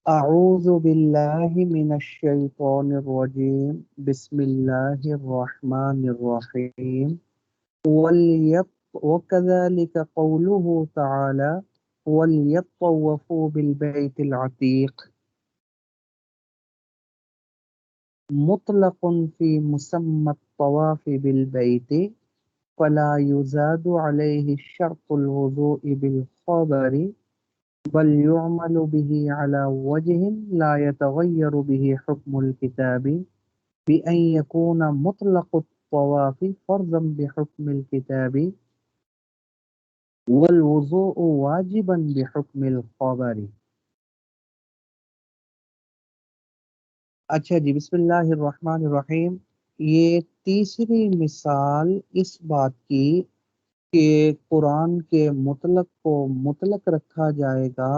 أعوذ بالله من الشيطان الرجيم بسم الله الرحمن الرحيم وكذلك قوله تعالى وليطوفوا بالبيت العتيق مطلق في مسمى الطواف بالبيت فلا يزاد عليه شرط الوضوء بالخبر بل يعمل به على وجه لا يتغير به حكم الكتاب بأن يكون مطلق الطواف فرضا بحكم الكتاب والوضوء واجبا بحكم الخبر۔ اچھا جی، بسم اللہ الرحمن الرحیم۔ یہ تیسری مثال اس بات کی کہ قرآن کے مطلق کو مطلق رکھا جائے گا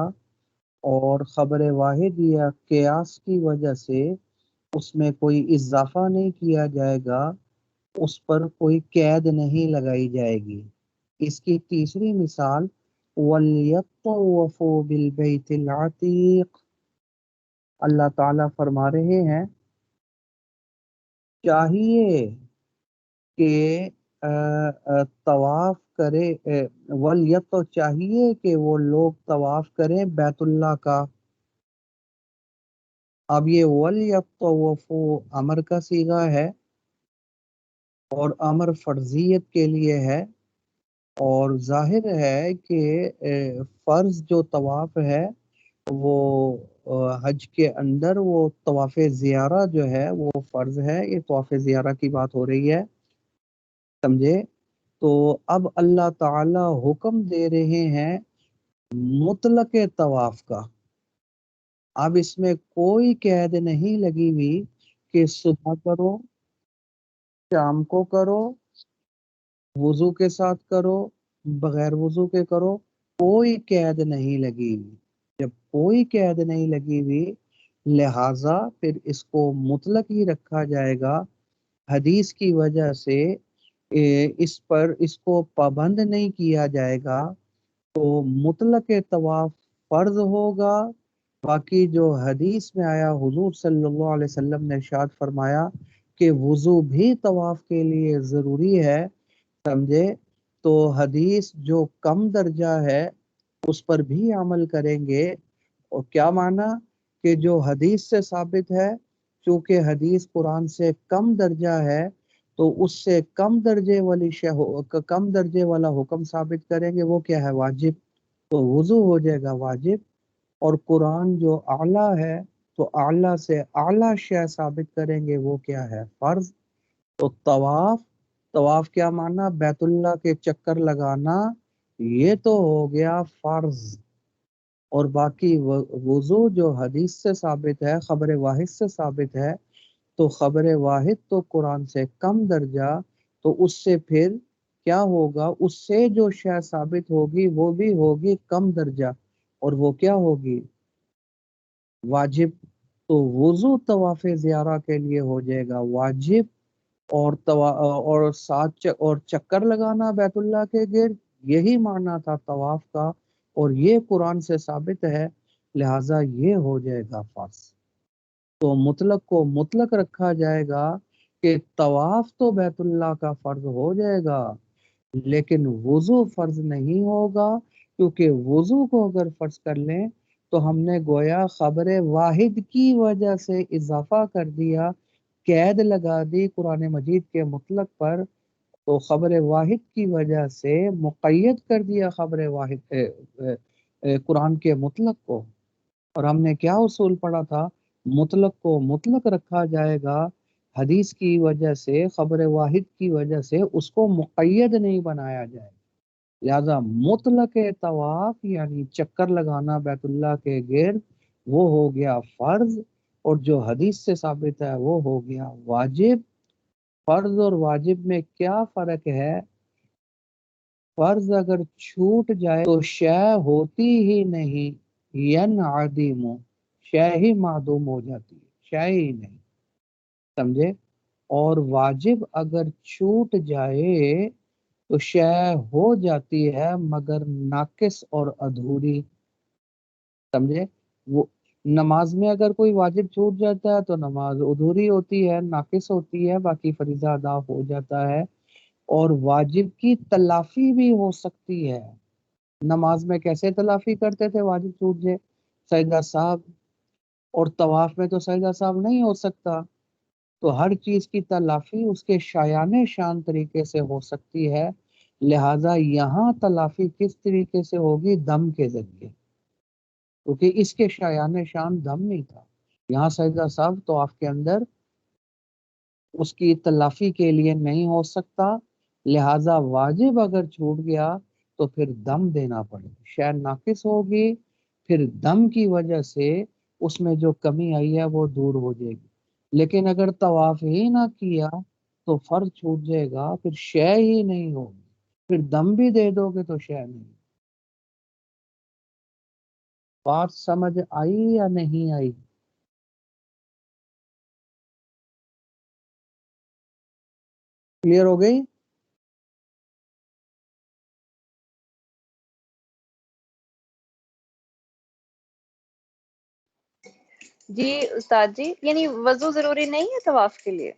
اور خبر واحد یا قیاس کی وجہ سے اس میں کوئی اضافہ نہیں کیا جائے گا، اس پر کوئی قید نہیں لگائی جائے گی۔ اس کی تیسری مثال وَلْيَطَّوَّفُوا بِالْبَيْتِ الْعَتِيقِ، اللہ تعالیٰ فرما رہے ہیں چاہیے کہ طواف کرے، ولیت چاہیے کہ وہ لوگ طواف کریں بیت اللہ کا۔ اب یہ ولیطوفوا امر کا صیغہ ہے اور امر فرضیت کے لیے ہے، اور ظاہر ہے کہ فرض جو طواف ہے وہ حج کے اندر وہ طواف زیارہ جو ہے وہ فرض ہے، یہ طواف زیارہ کی بات ہو رہی ہے، سمجھے؟ تو اب اللہ تعالی حکم دے رہے ہیں مطلق طواف کا۔ اب اس میں کوئی قید نہیں لگی ہوئی کہ صبح کرو، شام کو کرو، وضو کے ساتھ کرو، بغیر وضو کے کرو، کوئی قید نہیں لگی ہوئی۔ جب کوئی قید نہیں لگی ہوئی لہذا پھر اس کو مطلق ہی رکھا جائے گا۔ حدیث کی وجہ سے اس کو پابند نہیں کیا جائے گا، تو مطلق طواف فرض ہوگا۔ باقی جو حدیث میں آیا حضور صلی اللہ علیہ وسلم نے ارشاد فرمایا کہ وضو بھی طواف کے لیے ضروری ہے، سمجھے؟ تو حدیث جو کم درجہ ہے اس پر بھی عمل کریں گے۔ اور کیا معنی کہ جو حدیث سے ثابت ہے، چونکہ حدیث قرآن سے کم درجہ ہے تو اس سے کم درجے والا حکم ثابت کریں گے، وہ کیا ہے؟ واجب۔ تو وضو ہو جائے گا واجب، اور قرآن جو اعلیٰ ہے تو اعلیٰ سے اعلیٰ شے ثابت کریں گے، وہ کیا ہے؟ فرض۔ تو طواف کیا معنی؟ بیت اللہ کے چکر لگانا، یہ تو ہو گیا فرض۔ اور باقی وضو جو حدیث سے ثابت ہے، خبر واحد سے ثابت ہے، تو خبر واحد تو قرآن سے کم درجہ، تو اس سے پھر کیا ہوگا؟ اس سے جو شے ثابت ہوگی وہ بھی ہوگی کم درجہ، اور وہ کیا ہوگی؟ واجب۔ تو وضو طواف زیارہ کے لیے ہو جائے گا واجب، اور ساتھ اور چکر لگانا بیت اللہ کے گرد، یہی معنی تھا طواف کا، اور یہ قرآن سے ثابت ہے، لہٰذا یہ ہو جائے گا فرض۔ تو مطلق کو مطلق رکھا جائے گا کہ طواف تو بیت اللہ کا فرض ہو جائے گا، لیکن وضو فرض نہیں ہوگا، کیونکہ وضو کو اگر فرض کر لیں تو ہم نے گویا خبر واحد کی وجہ سے اضافہ کر دیا، قید لگا دی قرآن مجید کے مطلق پر، تو خبر واحد کی وجہ سے مقید کر دیا خبر واحد قرآن کے مطلق کو۔ اور ہم نے کیا اصول پڑھا تھا؟ مطلق کو مطلق رکھا جائے گا، حدیث کی وجہ سے، خبر واحد کی وجہ سے اس کو مقید نہیں بنایا جائے، لہذا مطلق طواف یعنی چکر لگانا بیت اللہ کے گرد وہ ہو گیا فرض، اور جو حدیث سے ثابت ہے وہ ہو گیا واجب۔ فرض اور واجب میں کیا فرق ہے؟ فرض اگر چھوٹ جائے تو شے ہوتی ہی نہیں، ینعدم، شے ہی معدوم ہو جاتی ہے، شے ہی نہیں، سمجھے؟ اور واجب اگر چھوٹ جائے تو شے ہو جاتی ہے مگر ناقص اور ادھوری، سمجھے؟ وہ نماز میں اگر کوئی واجب چھوٹ جاتا ہے تو نماز ادھوری ہوتی ہے، ناقص ہوتی ہے، باقی فریضہ ادا ہو جاتا ہے۔ اور واجب کی تلافی بھی ہو سکتی ہے۔ نماز میں کیسے تلافی کرتے تھے واجب چھوٹ جائے؟ سجدہ صاحب، اور طواف میں تو سجدہ صاحب نہیں ہو سکتا، تو ہر چیز کی تلافی اس کے شایان شان طریقے سے ہو سکتی ہے۔ لہذا یہاں تلافی کس طریقے سے ہوگی؟ دم کے ذریعے، کیونکہ اس کے شایان شان دم نہیں تھا۔ یہاں سجدہ صاحب طواف کے اندر اس کی تلافی کے لیے نہیں ہو سکتا، لہذا واجب اگر چھوٹ گیا تو پھر دم دینا پڑے، شے ناقص ہوگی، پھر دم کی وجہ سے اس میں جو کمی آئی ہے وہ دور ہو جائے گی۔ لیکن اگر طواف ہی نہ کیا تو فرض چھوٹ جائے گا، پھر شے ہی نہیں ہوگی، پھر دم بھی دے دو گے تو شے نہیں۔ بات سمجھ آئی یا نہیں آئی؟ کلیئر ہو گئی؟ جی استاد جی، یعنی وضو ضروری نہیں ہے طواف کے لیے؟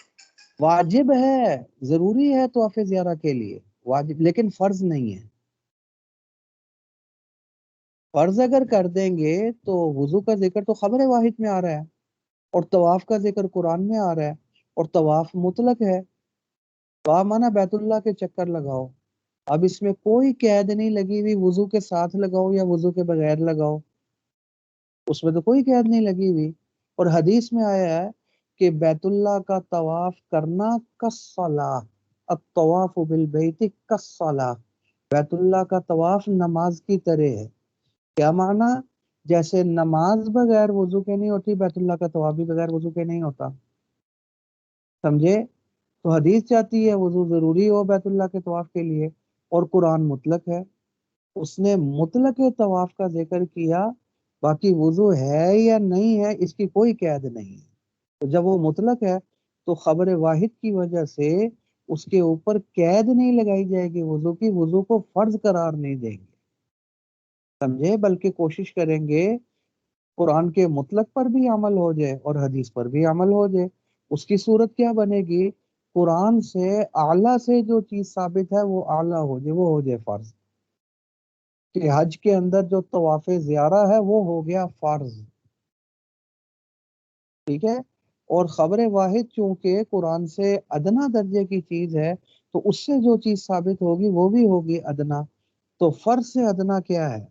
واجب ہے، ضروری ہے طواف زیارہ کے لیے، واجب، لیکن فرض نہیں ہے۔ فرض اگر کر دیں گے تو وضو کا ذکر تو خبر واحد میں آ رہا ہے، اور طواف کا ذکر قرآن میں آ رہا ہے، اور طواف مطلق ہے۔ طواف مانا بیت اللہ کے چکر لگاؤ، اب اس میں کوئی قید نہیں لگی ہوئی وضو کے ساتھ لگاؤ یا وضو کے بغیر لگاؤ، اس میں تو کوئی قید نہیں لگی ہوئی۔ اور حدیث میں آیا ہے کہ بیت اللہ کا طواف کرنا کالصلاۃ، الطواف بالبیت کالصلاۃ، بیت اللہ کا طواف نماز کی طرح ہے۔ کیا معنی؟ جیسے نماز بغیر وضو کے نہیں ہوتی، بیت اللہ کا طواف بھی بغیر وضو کے نہیں ہوتا، سمجھے؟ تو حدیث چاہتی ہے وضو ضروری ہو بیت اللہ کے طواف کے لیے، اور قرآن مطلق ہے، اس نے مطلق طواف کا ذکر کیا، باقی وضو ہے یا نہیں ہے اس کی کوئی قید نہیں ہے۔ تو جب وہ مطلق ہے تو خبر واحد کی وجہ سے اس کے اوپر قید نہیں لگائی جائے گی وضو کی، وضو کو فرض قرار نہیں دیں گے، سمجھے؟ بلکہ کوشش کریں گے قرآن کے مطلق پر بھی عمل ہو جائے اور حدیث پر بھی عمل ہو جائے۔ اس کی صورت کیا بنے گی؟ قرآن سے اعلیٰ سے جو چیز ثابت ہے وہ اعلیٰ ہو جائے، وہ ہو جائے فرض، کہ حج کے اندر جو طواف زیارہ ہے وہ ہو گیا فرض، ٹھیک ہے؟ اور خبر واحد چونکہ قرآن سے ادنا درجے کی چیز ہے، تو اس سے جو چیز ثابت ہوگی وہ بھی ہوگی ادنا، تو فرض سے ادنا کیا ہے؟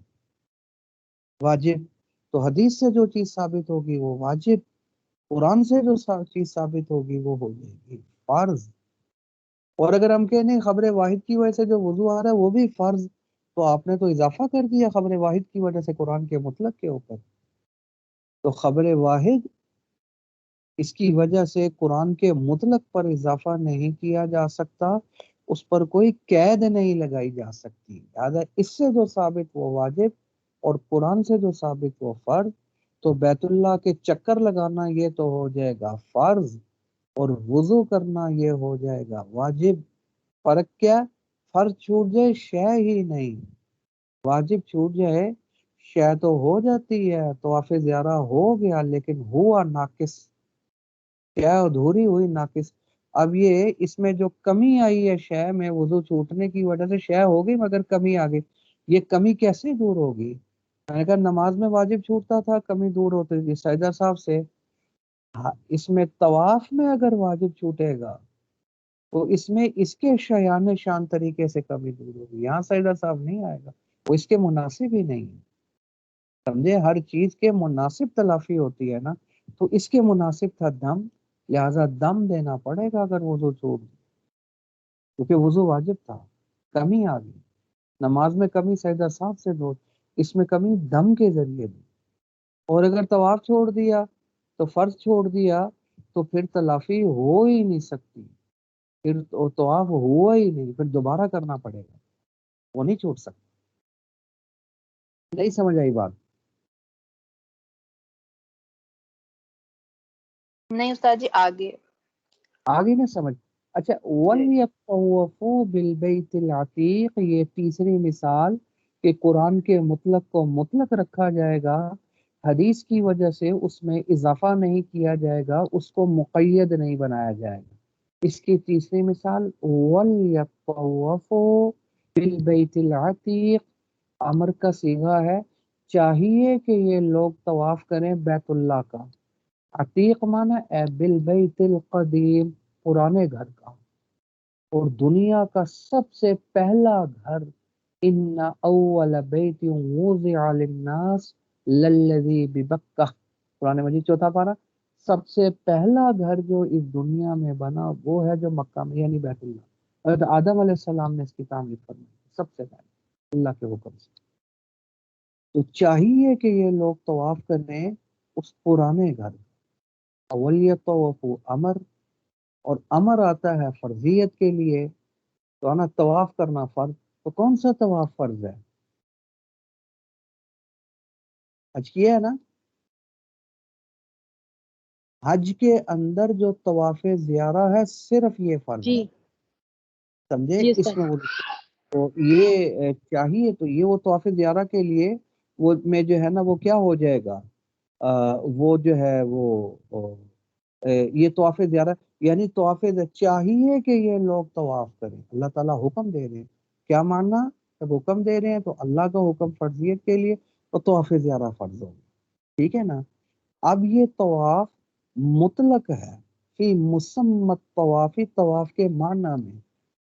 واجب۔ تو حدیث سے جو چیز ثابت ہوگی وہ واجب، قرآن سے جو چیز ثابت ہوگی وہ ہو جائے گی فرض۔ اور اگر ہم کہیں خبر واحد کی وجہ سے جو وضو آ رہا ہے وہ بھی فرض، تو آپ نے تو اضافہ کر دیا خبر واحد کی وجہ سے قرآن کے مطلق کے اوپر۔ تو خبر واحد اس کی وجہ سے قرآن کے مطلق پر اضافہ نہیں کیا جا سکتا، اس پر کوئی قید نہیں لگائی جا سکتی، لہذا اس سے جو ثابت وہ واجب اور قرآن سے جو ثابت وہ فرض۔ تو بیت اللہ کے چکر لگانا یہ تو ہو جائے گا فرض، اور وضو کرنا یہ ہو جائے گا واجب۔ فرق کیا؟ فرض چھوٹ جائے شے ہی نہیں، واجب چھوٹ جائے شے تو ہو جاتی ہے، طواف زیارہ ہو گیا لیکن ہوا ناقص، شے ادھوری ہوئی ناقص۔ اب یہ اس میں جو کمی آئی ہے شے میں وضو چھوٹنے کی وجہ سے شے ہو گئی مگر کمی آ گئی، یہ کمی کیسے دور ہوگی؟ میں نے کہا نماز میں واجب چھوٹتا تھا، کمی دور ہوتی تھی سجدہ صاحب سے، اس میں طواف میں اگر واجب چھوٹے گا تو اس میں اس کے شایان شان طریقے سے کمی دور ہوگی، یہاں سجدہ صاحب نہیں آئے گا، وہ اس کے مناسب ہی نہیں ہے، سمجھے؟ ہر چیز کے مناسب تلافی ہوتی ہے نا، تو اس کے مناسب تھا دم، لہذا دم دینا پڑے گا اگر وضو چھوٹ گیا، کیونکہ وضو واجب تھا، کمی آ گئی، نماز میں کمی سجدہ صاحب سے دو، اس میں کمی دم کے ذریعے دی، اور اگر طواف چھوڑ دیا تو فرض چھوڑ دیا تو پھر تلافی ہو ہی نہیں سکتی، پھر طواف ہوا ہی نہیں، پھر دوبارہ کرنا پڑے گا، وہ نہیں چھوٹ سکتا۔ نہیں سمجھ آئی بات؟ نہیں استاد جی، آگے آگے نہ سمجھ؟ اچھا، وَلْيَطَّوَّفُوا بِالْبَيْتِ الْعَتِيقِ، یہ تیسری مثال کہ قرآن کے مطلق کو مطلق رکھا جائے گا، حدیث کی وجہ سے اس میں اضافہ نہیں کیا جائے گا، اس کو مقید نہیں بنایا جائے گا۔ اس کی تیسری مثال وَلْيَطَّوَّفُوا بِالْبَيْتِ الْعَتِيقِ، امر کا صیغہ ہے، چاہیے کہ یہ لوگ طواف کریں بیت اللہ کا۔ عتیق مانا اے بالبیت القدیم، پرانے گھر کا، اور دنیا کا سب سے پہلا گھر، ان اول بیت وضع للناس للذی ببکہ، قرآن مجید چوتھا پارہ، سب سے پہلا گھر جو اس دنیا میں بنا وہ ہے جو مکہ میں، یعنی بیت اللہ۔ حضرت آدم علیہ السلام نے اس کی تعمیر فرمائی سب سے پہلے اللہ کے حکم سے۔ تو چاہیے کہ یہ لوگ طواف کریں اس پرانے گھر۔ اولیت طواف امر، اور امر آتا ہے فرضیت کے لیے، تو آنا طواف کرنا فرض، تو کون سا طواف فرض ہے؟ حج کیا ہے نا؟ حج کے اندر جو طواف زیارہ ہے صرف یہ فرض جی ہے، سمجھے؟ جی اس استاد، میں وہ تو یہ چاہیے، تو یہ وہ طواف زیارہ کے لیے وہ میں جو ہے نا وہ کیا ہو جائے گا، وہ جو ہے وہ یہ طواف زیارہ، یعنی طواف چاہیے کہ یہ لوگ طواف کریں، اللہ تعالیٰ حکم دے رہے ہیں۔ کیا ماننا؟ جب حکم دے رہے ہیں تو اللہ کا حکم فرضیت کے لیے، تو طواف زیارہ فرض ہوگا، ٹھیک ہے نا؟ اب یہ طواف مطلق ہے، فی مسمت طوافی، طواف کے معنی میں۔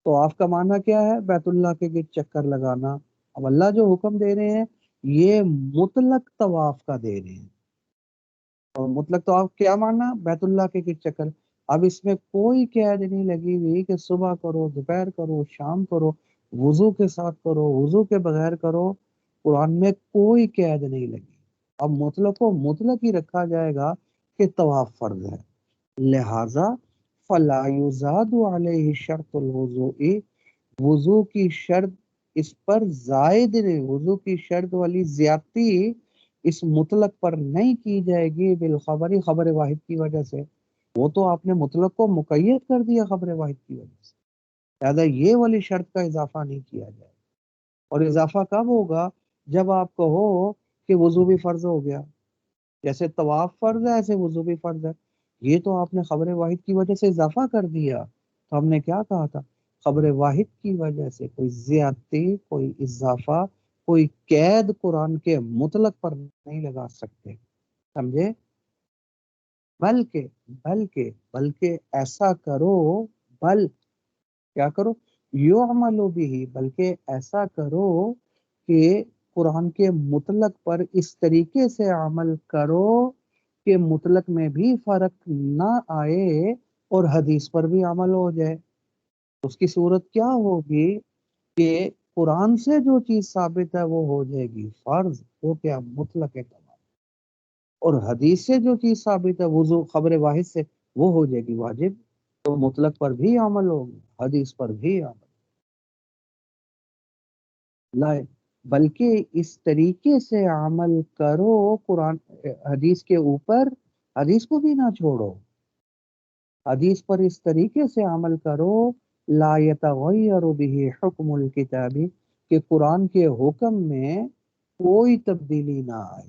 طواف کا معنی کیا ہے؟ بیت اللہ کے گرد چکر لگانا۔ اب اللہ جو حکم دے رہے ہیں یہ مطلق طواف کا دے رہے ہیں، اور مطلق طواف کیا معنی؟ بیت اللہ کے گرد چکر۔ اب اس میں کوئی قید نہیں لگی ہوئی کہ صبح کرو، دوپہر کرو، شام کرو، وضو کے ساتھ کرو، وضو کے بغیر کرو، قرآن میں کوئی قید نہیں لگی۔ اب مطلق کو مطلق ہی رکھا جائے گا کہ طواف فرض ہے، لہذا فلا یزاد علیہ شرط الوضوء، وضو کی شرط اس پر زائد نہیں، وضو کی شرط والی زیادتی اس مطلق پر نہیں کی جائے گی، بالخبری، خبر واحد کی وجہ سے۔ وہ تو آپ نے مطلق کو مقید کر دیا خبر واحد کی وجہ سے، لہذا یہ والی شرط کا اضافہ نہیں کیا جائے۔ اور اضافہ کب ہوگا؟ جب آپ کہو کہ وضو بھی فرض ہو گیا، جیسے طواف فرض ہے ایسے وضو بھی فرض ہے، یہ تو آپ نے خبر واحد کی وجہ سے اضافہ کر دیا۔ تو ہم نے کیا کہا تھا؟ خبر واحد کی وجہ سے کوئی زیادتی، کوئی اضافہ، کوئی قید قرآن کے مطلق پر نہیں لگا سکتے، سمجھے؟ بلکہ بلکہ ایسا کرو، بل کیا کرو؟ یعمل بھی، بلکہ ایسا کرو کہ قرآن کے مطلق پر اس طریقے سے عمل کرو کہ مطلق میں بھی فرق نہ آئے اور حدیث پر بھی عمل ہو جائے۔ اس کی صورت کیا ہوگی کہ قرآن سے جو چیز ثابت ہے وہ ہو جائے گی فرض، وہ کیا؟ مطلق ہے، اور حدیث سے جو چیز ثابت ہے وضو خبر واحد سے، وہ ہو جائے گی واجب۔ تو مطلق پر بھی عمل ہوگا، حدیث پر بھی عمل لائے، بلکہ اس طریقے سے عمل کرو قرآن حدیث کے اوپر، حدیث کو بھی نہ چھوڑو، حدیث پر اس طریقے سے عمل کرو، لا یتغیر به حکم الکتاب، کہ قرآن کے حکم میں کوئی تبدیلی نہ آئے۔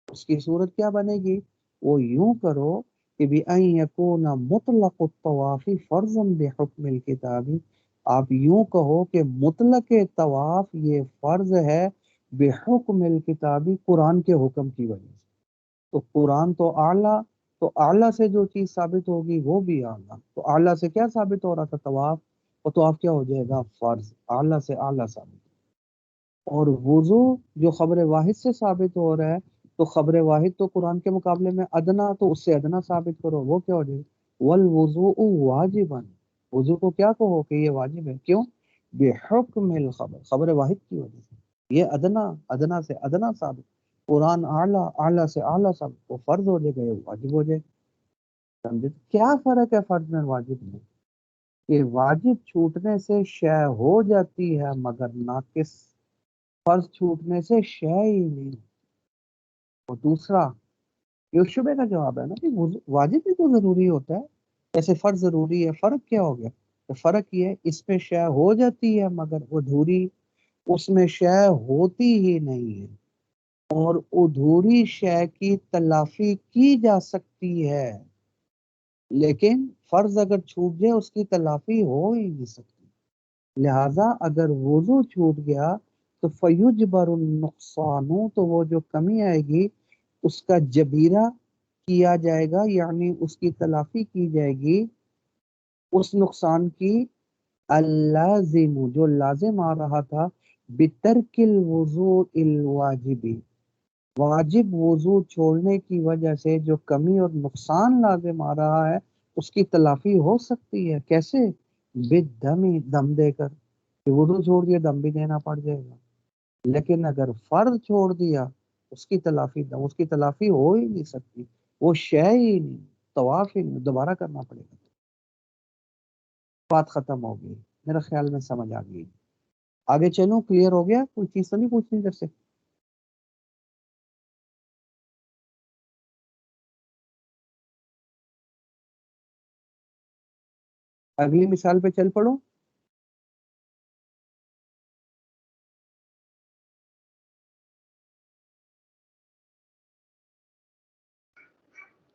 اس کی صورت کیا بنے گی؟ وہ یوں کرو کہ بِأَن يَكُونَ مُطْلَقُ الطَّوَافِ فَرْضًا بِحُکْمِ الْکِتَابِ، آپ یوں کہو کہ مطلق طواف یہ فرض ہے بحکم الکتابی، قرآن کے حکم کی وجہ سے۔ تو قرآن تو اعلیٰ، تو اعلیٰ سے جو چیز ثابت ہوگی وہ بھی اعلیٰ، تو اعلیٰ سے کیا ثابت ہو رہا تھا؟ طواف، اور طواف کیا ہو جائے گا؟ فرض، اعلیٰ سے اعلیٰ ثابت۔ اور وضو جو خبر واحد سے ثابت ہو رہا ہے، تو خبر واحد تو قرآن کے مقابلے میں ادنا، تو اس سے ادنا ثابت کرو، وہ کیا ہو جائے؟ والوضوء واجبا، وضو کو کیا کہو کہ یہ واجب ہے، کیوں؟ بحکم الخبر، خبر واحد کی وجہ سے۔ یہ ادنا، ادنا سے ادنا ثابت، قرآن اعلیٰ، اعلیٰ سے اعلیٰ ثابت، وہ فرض ہو جائے گا، یہ واجب ہو جائے گا۔ سمجھے کیا فرق ہے فرض میں واجب میں؟ کہ واجب چھوٹنے سے شے ہو جاتی ہے مگر ناقص، فرض چھوٹنے سے شے ہی نہیں۔ اور دوسرا یہ شبہ کا جواب ہے نا کہ واجب بھی تو ضروری ہوتا ہے، جیسے فرض ضروری ہے، فرق کیا ہو گیا؟ تو فرق یہ ہے اس میں شے ہو جاتی ہے مگر ادھوری، اس میں شے ہوتی ہی نہیں ہے۔ اور ادھوری شے کی تلافی کی جا سکتی ہے، لیکن فرض اگر چھوٹ جائے اس کی تلافی ہو ہی نہیں سکتی۔ لہذا اگر وضو چھوٹ گیا تو فیجبر النقصان، تو وہ جو کمی آئے گی اس کا جبیرہ کیا جائے گا، یعنی اس کی تلافی کی جائے گی اس نقصان کی، اللازم جو لازم آ رہا تھا، بترک الوضوء الواجبی، واجب وضو چھوڑنے کی وجہ سے جو کمی اور نقصان لازم آ رہا ہے اس کی تلافی ہو سکتی ہے۔ کیسے؟ بالدم، دم دے کر، کہ وضو چھوڑ دیا دم بھی دینا پڑ جائے گا۔ لیکن اگر فرض چھوڑ دیا اس کی تلافی ہو ہی نہیں سکتی، وہ شے ہی نہیں، طواف ہی نہیں، دوبارہ کرنا پڑے گا۔ بات ختم ہو گئی، میرا خیال میں سمجھ آ گئی۔ آگے چلوں، کلیئر ہو گیا؟ کوئی چیز تو نہیں پوچھنی ادھر سے؟ اگلی مثال پہ چل پڑو۔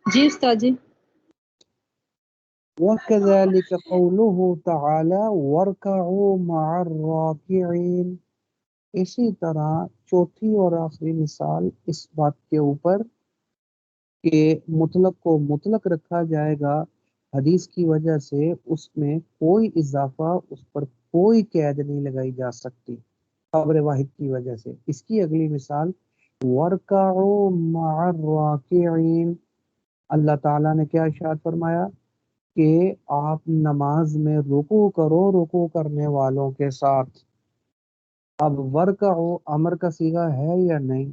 جی استاد جی۔ وَكَذَلِكَ قَوْلُهُ تَعَالَى وَارْكَعُوا مَعَ الرَّاكِعِينَ۔ اسی طرح چوتھی اور آخری مثال اس بات کے اوپر کہ مطلق کو مطلق رکھا جائے گا حدیث کی وجہ سے، اس میں کوئی اضافہ، اس پر کوئی قید نہیں لگائی جا سکتی خبر واحد کی وجہ سے۔ اس کی اگلی مثال وَارْكَعُوا مَعَ الرَّاكِعِينَ، اللہ تعالیٰ نے کیا ارشاد فرمایا کہ آپ نماز میں رکوع کرو رکوع کرنے والوں کے ساتھ۔ اب وَارْكَعُوا امر کا صیغہ ہے یا نہیں؟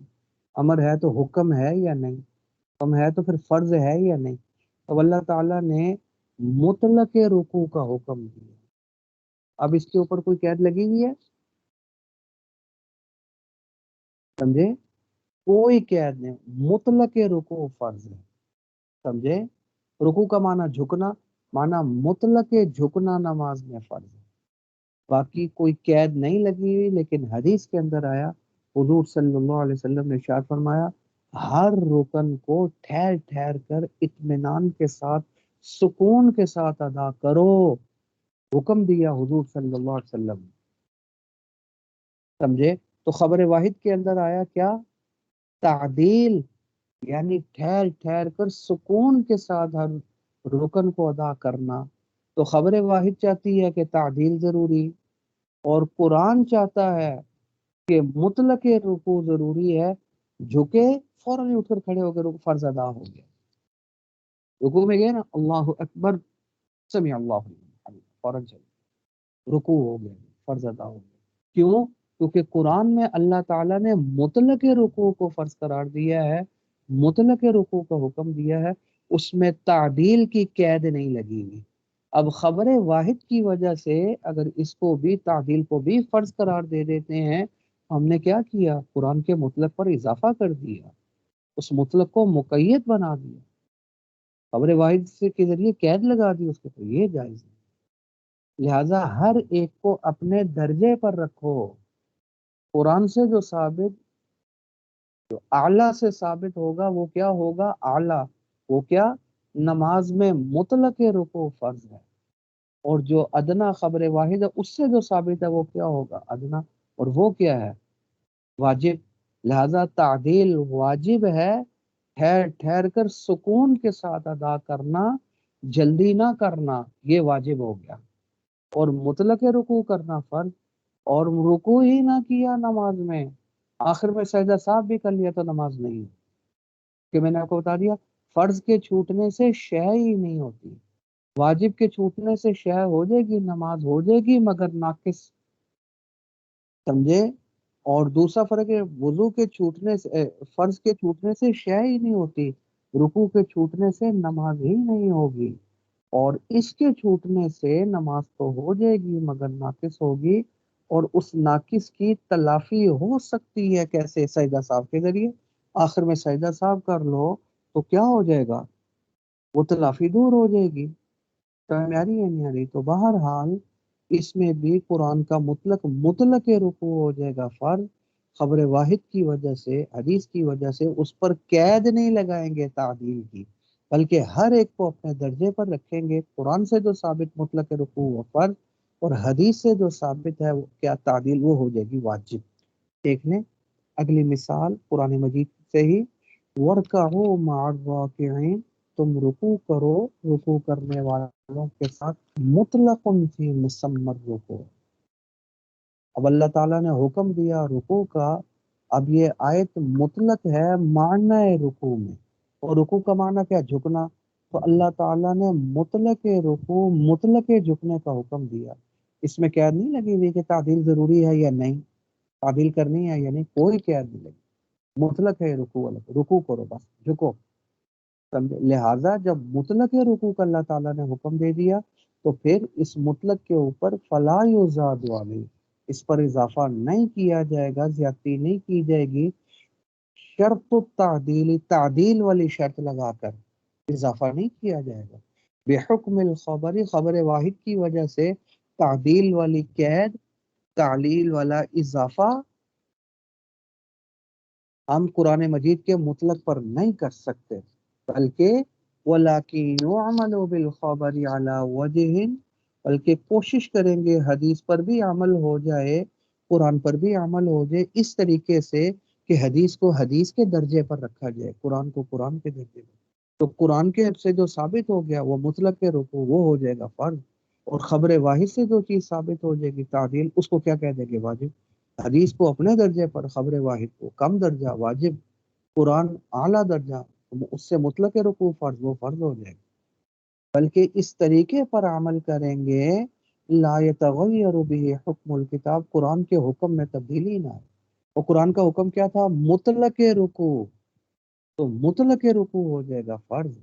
امر ہے تو حکم ہے یا نہیں؟ حکم ہے تو پھر فرض ہے یا نہیں؟ تو اللہ تعالیٰ نے مطلق رکوع کا حکم دیا۔ اب اس کے اوپر کوئی قید لگی ہوئی ہے؟ سمجھے؟ کوئی قید نہیں، مطلق رکوع فرض ہے۔ سمجھے؟ رکوع کا معنی جھکنا، معنی مطلق جھکنا نماز میں فرض ہے۔ باقی کوئی قید نہیں لگی ہوئی، لیکن حدیث کے اندر آیا، حضور صلی اللہ علیہ وسلم نے ارشاد فرمایا ہر رکن کو ٹھہر ٹھہر کر اطمینان کے ساتھ سکون کے ساتھ ادا کرو، حکم دیا حضور صلی اللہ علیہ وسلم نے۔ سمجھے؟ تو خبر واحد کے اندر آیا کیا؟ تعدیل، یعنی ٹھہر ٹھہر کر سکون کے ساتھ ہر رکن کو ادا کرنا۔ تو خبر واحد چاہتی ہے کہ تعدیل ضروری، اور قرآن چاہتا ہے کہ مطلق رکوع ضروری ہے، جھکے فوراً ہی اٹھ کر کھڑے ہو گئے، فرض ادا ہو گیا۔ رکوع میں گئے نا، اللہ اکبر، سمع اللہ لمن حمدہ، فوراً چلے رکوع ہو گیا، فرض ادا ہو گیا۔ کیوں؟ کیونکہ قرآن میں اللہ تعالیٰ نے مطلق رکوع کو فرض قرار دیا ہے، مطلق رکوع کا حکم دیا ہے، اس میں تعدیل کی قید نہیں لگی ہوئی۔ اب خبر واحد کی وجہ سے اگر اس کو بھی، تعدیل کو بھی فرض قرار دے دیتے ہیں، ہم نے کیا کیا؟ قرآن کے مطلق پر اضافہ کر دیا، اس مطلق کو مقید بنا دیا، خبر واحد سے کے ذریعے قید لگا دی اس کو، تو یہ جائز ہے۔ لہذا ہر ایک کو اپنے درجے پر رکھو، قرآن سے جو ثابت، جو اعلیٰ سے ثابت ہوگا وہ کیا ہوگا؟ اعلیٰ۔ وہ کیا؟ نماز میں مطلق رکوع فرض ہے، اور جو ادنا خبر واحد ہے اس سے جو ثابت ہے وہ کیا ہوگا؟ ادنا، اور وہ کیا ہے؟ واجب۔ لہذا تعدیل واجب ہے، ٹھہر ٹھہر کر سکون کے ساتھ ادا کرنا، جلدی نہ کرنا، یہ واجب ہو گیا۔ اور مطلق رکوع کرنا فرض، اور رکوع ہی نہ کیا نماز میں، آخر میں سجدہ صاحب بھی کر لیا تو نماز نہیں، کہ میں نے آپ کو بتا دیا فرض کے چھوٹنے سے شے ہی نہیں ہوتی، واجب کے چھوٹنے سے شے ہو جائے گی، نماز ہو جائے گی مگر ناقص۔ سمجھے؟ اور دوسرا فرق ہے، وضو کے چھوٹنے سے، فرض کے چھوٹنے سے شے ہی نہیں ہوتی، رکوع کے چھوٹنے سے نماز ہی نہیں ہوگی، اور اس کے چھوٹنے سے نماز تو ہو جائے گی مگر ناقص ہوگی، اور اس ناقص کی تلافی ہو سکتی ہے کیسے؟ سجدہ صاحب کے ذریعے۔ آخر میں سجدہ صاحب کر لو تو کیا ہو جائے گا؟ وہ تلافی دور ہو جائے گی۔ سمجھ آ رہی ہے نہیں آ رہی؟ تو بہرحال اس میں بھی قرآن کا مطلق رکوع ہو جائے گا فرض، خبر واحد کی وجہ سے، حدیث کی وجہ سے اس پر قید نہیں لگائیں گے تعدیل کی، بلکہ ہر ایک کو اپنے درجے پر رکھیں گے۔ قرآن سے جو ثابت مطلق رکوع و فرض، اور حدیث سے جو ثابت ہے وہ کیا تعدیل، وہ ہو جائے گی واجب۔ دیکھ لیں اگلی مثال قرآن مجید سے ہی، وَارْكَعُوا مَعَ الرَّاكِعِينَ، تم رکوع کرو رکوع کرنے والوں کے ساتھ، مطلق فی مسمى الرکوع۔ اب اللہ تعالیٰ نے حکم دیا رکوع کا، اب یہ آیت مطلق ہے معنی رکوع میں، اور رکوع کا معنی کیا؟ جھکنا، تو اللہ تعالیٰ نے مطلق رکوع، مطلق جھکنے کا حکم دیا۔ اس میں قید نہیں لگی ہوئی کہ تعدیل ضروری ہے یا نہیں، تعدیل کرنی ہے یا نہیں، کوئی قید نہیں لگی، مطلق ہے رکوع الگ، رکوع کرو بس، جھکو، سمجھے؟ لہٰذا جب مطلق رکوع کا اللہ تعالیٰ نے حکم دے دیا تو پھر اس مطلق کے اوپر فلا یزاد علیہ، اس پر اضافہ نہیں کیا جائے گا، زیادتی نہیں کی جائے گی، شرط التعدیل، تعدیل والی شرط لگا کر اضافہ نہیں کیا جائے گا۔ بحکم الخبر، خبر واحد کی وجہ سے تعدیل والی قید، تعلیل والا اضافہ ہم قرآن مجید کے مطلق پر نہیں کر سکتے، بلکہ وَلَكِنْ يُعْمَلُ بِالْخَبَرِ عَلَى وَجْهٍ، بلکہ کوشش کریں گے حدیث پر بھی عمل ہو جائے، قرآن پر بھی عمل ہو جائے، اس طریقے سے کہ حدیث کو حدیث کے درجے پر رکھا جائے، قرآن کو قرآن کے درجے پر۔ تو قرآن کے سے جو ثابت ہو گیا وہ مطلق رکوع، وہ ہو جائے گا فرض، اور خبر واحد سے جو چیز ثابت ہو جائے گی تعدیل، اس کو کیا کہہ دیں گے؟ واجب۔ حدیث کو اپنے درجے پر، خبر واحد کو کم درجہ واجب، قرآن اعلیٰ درجہ، اس سے مطلق رکوع فرض، وہ فرض ہو جائے گا۔ بلکہ اس طریقے پر عمل کریں گے لا يتغیر به حکم الکتاب، قرآن کے حکم میں تبدیلی نہ آئے۔ اور قرآن کا حکم کیا تھا؟ مطلق رکوع، تو مطلق رکوع ہو جائے گا فرض۔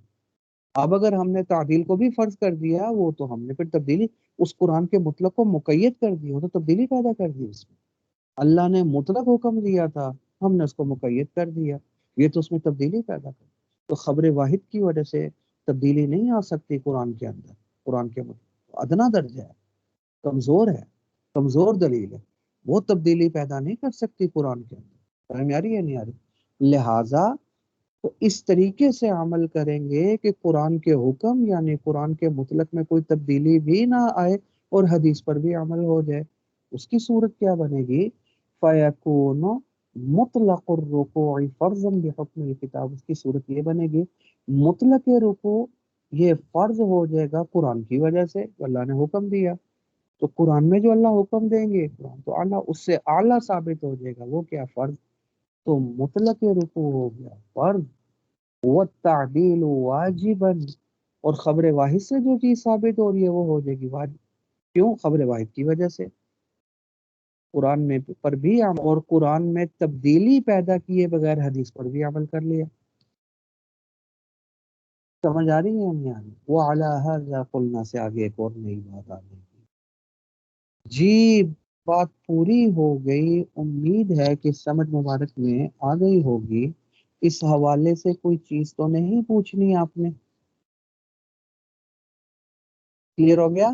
اب اگر ہم نے تعدیل کو بھی فرض کر دیا، وہ تو ہم نے پھر تبدیلی، اس قرآن کے مطلق کو مقید کر دیا، تو تبدیلی پیدا کر دی اس میں۔ اللہ نے مطلق حکم دیا تھا، ہم نے اس کو مقید کر دیا، یہ تو اس میں تبدیلی پیدا کر۔ تو خبر واحد کی وجہ سے تبدیلی نہیں آ سکتی قرآن کے اندر، قرآن کے مطلق ادنا درجہ ہے، کمزور ہے، کمزور دلیل ہے، وہ تبدیلی پیدا نہیں کر سکتی قرآن کے اندر۔ سمجھ آ رہی ہے نہیں آ رہی؟ لہٰذا تو اس طریقے سے عمل کریں گے کہ قرآن کے حکم یعنی قرآن کے مطلق میں کوئی تبدیلی بھی نہ آئے، اور حدیث پر بھی عمل ہو جائے۔ اس کی صورت کیا بنے گی؟ فَيَكُونُ مطلق الرکوع فرضا بحکم الکتاب، اس کی صورت یہ بنے گی مطلق رکوع یہ فرض ہو جائے گا قرآن کی وجہ سے، اللہ نے حکم دیا، تو قرآن میں جو اللہ حکم دیں گے، قرآن تو اعلیٰ، اس سے اعلیٰ ثابت ہو جائے گا، وہ کیا؟ فرض۔ تو مطلق رکوع ہو گیا فرض، والتعدیل واجبا، اور خبر واحد سے جو چیز ثابت ہو رہی ہے وہ ہو جائے گی واجب۔ کیوں؟ خبر واحد کی وجہ سے قرآن میں پر بھی عمل، اور قرآن میں تبدیلی پیدا کیے بغیر حدیث پر بھی عمل کر لیا۔ سمجھ آ رہی ہے نہیں آ رہی؟ وَعَلَى هَذَا قُلْنَا سے آگے ایک اور نئی بات آ گئی جی، بات پوری ہو گئی، امید ہے کہ سمجھ مبارک میں آ گئی ہوگی۔ اس حوالے سے کوئی چیز تو نہیں پوچھنی آپ نے؟ کلیئر ہو گیا؟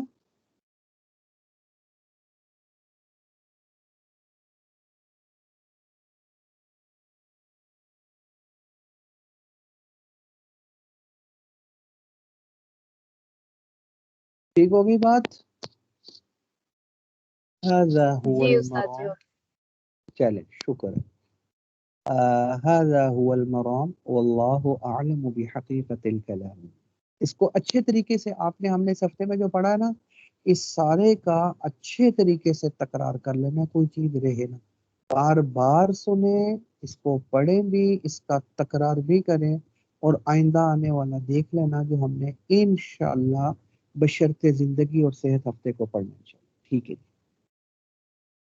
ٹھیک ہوگی بات؟ هذا هو جی استاد جی، المرام، چلے شکر ہے۔ هذا هو المرام واللہ اعلم بحقیقت الکلام۔ اس کو اچھے طریقے سے آپ نے، ہم نے اس ہفتے میں جو پڑھا ہے نا، اس سارے کا اچھے طریقے سے تکرار کر لینا، کوئی چیز رہے نا، بار بار سنیں، اس کو پڑھیں بھی، اس کا تکرار بھی کریں، اور آئندہ آنے والا دیکھ لینا جو ہم نے انشاءاللہ بشرط زندگی اور صحت ہفتے کو پڑھنا انشاءاللہ۔ ٹھیک ہے۔